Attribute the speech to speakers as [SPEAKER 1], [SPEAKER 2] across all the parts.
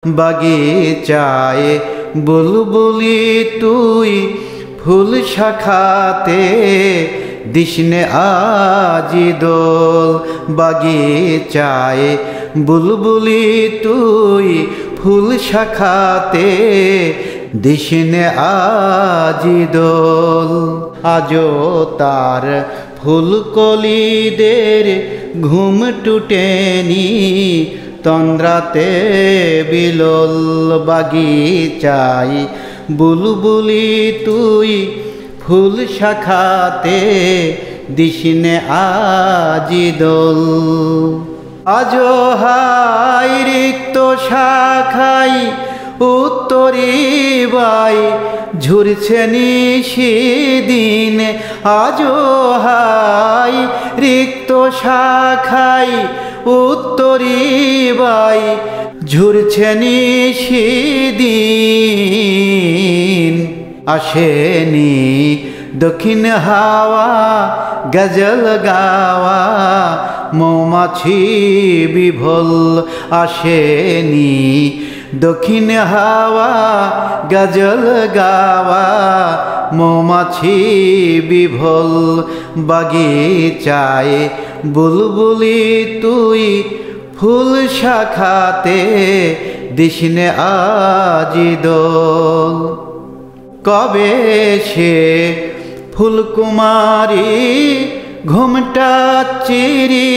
[SPEAKER 1] বাগিচায় বুলবুলি তুই ফুল শাখাতে দিসনে আজি দোল। বাগিচায় বুলবুলি তুই ফুল শাখাতে দিসনে আজি দোল। আজো তার ফুলকলিদের ঘুম টুটেনি তন্দ্রাতে বিলোল। বাগিচায় বুলবুলি তুই ফুল শাখাতে দিসনে আজি দোল। আজো হাই রিক্ত শাখাই উত্তরি বাই ঝুরছে নিশিদিন। আজো হাই রিক্ত শাখাই উত্তরি বাই ঝুরছে নিশিদিন। আসেনি দক্ষিণ হাওয়া গজল গাওয়া মৌমাছি বিভোল। আসেনি দক্ষিণ হাওয়া গজল গাওয়া মৌমাছি বিভোল। বাগিচায় বুলবুলি তুই ফুল শাখাতে দিসনে আজি দোল। কবে সে ফুলকুমারী ঘুমটা চিরি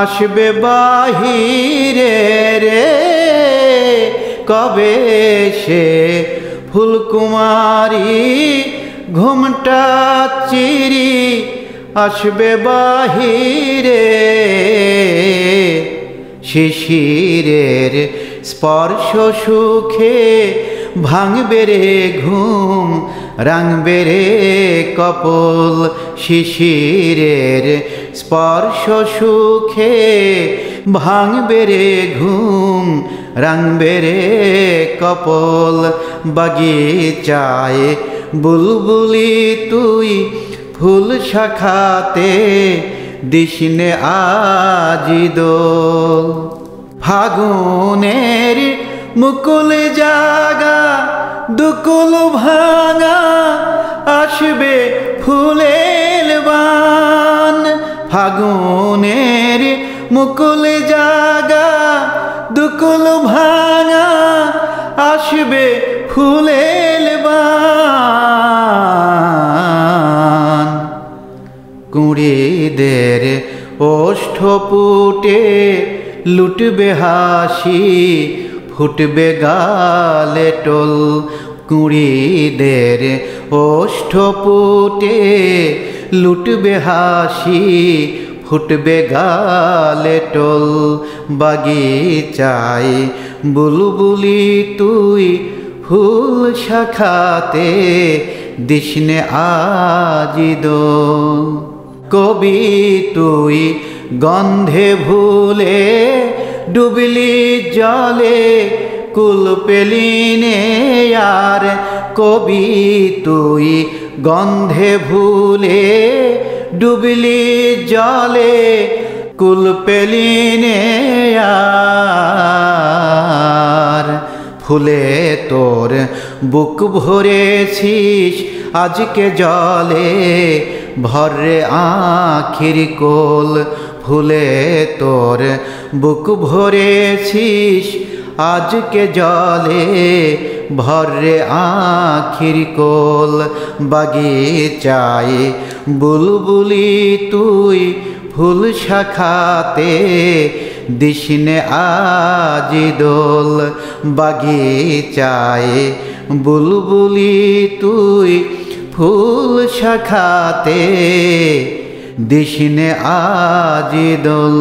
[SPEAKER 1] আসবে বাহিরে রে। কবে সে ফুলকুমারী ঘুমটা চিরি আসবে বাহিরে। শিশিরের স্পর্শ সুখে ভাঙবে রে ঘুম রাঙবে রে কপোল। শিশিরের স্পর্শ সুখে ভাঙবে রে ঘুম রাঙবে রে কপোল। বাগিচায় বুলবুলি তুই ফুল শাখাতে দিসনে আজি দোল। ফাগুনের মুকুল জাগা দুকুল ভাঙা আসবে ফুলের বান। ফাগুনের মুকুল জাগা দুকুল ভাঙা আসবে ফুলের বান। কুঁড়িদের ওষ্ঠপুটে লুটবে হাসি ফুটবে গালে টোল। কুঁড়িদের ওষ্ঠপুটে লুটবে হাসি ফুটবে গালে টোল। বাগিচায় বুলবুলি তুই ফুল শাখাতে দিসনে আজি দোল। কবি তুই গন্ধে ভুলে ডুবলি জলে কুল পেলিনে আর। কবি তুই গন্ধে ভুলে ডুবলি জলে কুল পেলিনে আর। ফুলে তোর বুক ভরেছিস আজকে জলে ভরে আখির কোল। ফুলে তোর বুক ভরেছিস আজকে জলে ভরে আখির কোল। বাগিচায় বুলবুলি তুই ফুল শাখাতে দিসনে আজি দোল। বাগিচায় বুলবুলি তুই ফুল শাখাতে দিসনে আজি দোল।